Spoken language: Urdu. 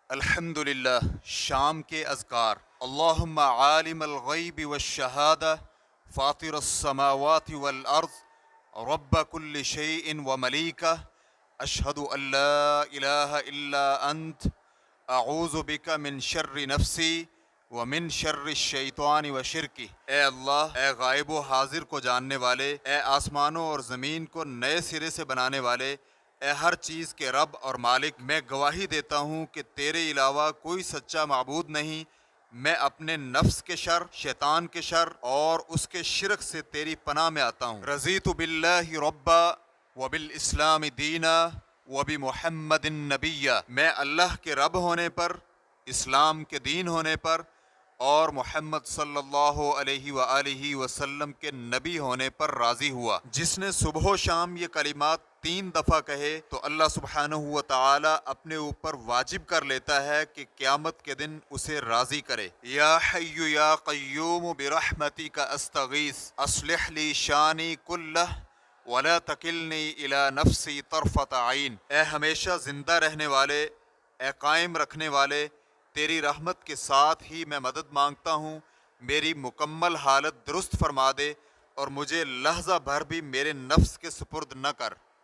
الحمدللہ شام کے اذکار۔ اللہم عالم الغیب والشہادہ فاطر السماوات والارض رب کل شیء وملیکہ اشہد ان لا الہ الا انت اعوذ بک من شر نفسی ومن شر الشیطان وشرکہ۔ اے اللہ، اے غائب و حاضر کو جاننے والے، اے آسمانوں اور زمین کو نئے سرے سے بنانے والے، اے ہر چیز کے رب اور مالک، میں گواہی دیتا ہوں کہ تیرے علاوہ کوئی سچا معبود نہیں۔ میں اپنے نفس کے شر، شیطان کے شر اور اس کے شرک سے تیری پناہ میں آتا ہوں۔ رضیت باللہ ربا وبالاسلام دینا وبمحمد نبیا۔ میں اللہ کے رب ہونے پر، اسلام کے دین ہونے پر اور محمد صلی اللہ علیہ وآلہ وسلم کے نبی ہونے پر راضی ہوا۔ جس نے صبح و شام یہ کلمات 3 دفعہ کہے تو اللہ سبحانہ و تعالی اپنے اوپر واجب کر لیتا ہے کہ قیامت کے دن اسے راضی کرے۔ یا حی یا قیوم برحمتک استغیث اصلح لی شانی کلہ ولا تکلنی الی نفسی طرفۃ عین۔ اے ہمیشہ زندہ رہنے والے، اے قائم رکھنے والے، تیری رحمت کے ساتھ ہی میں مدد مانگتا ہوں، میری مکمل حالت درست فرما دے اور مجھے لحظہ بھر بھی میرے نفس کے سپرد نہ کر۔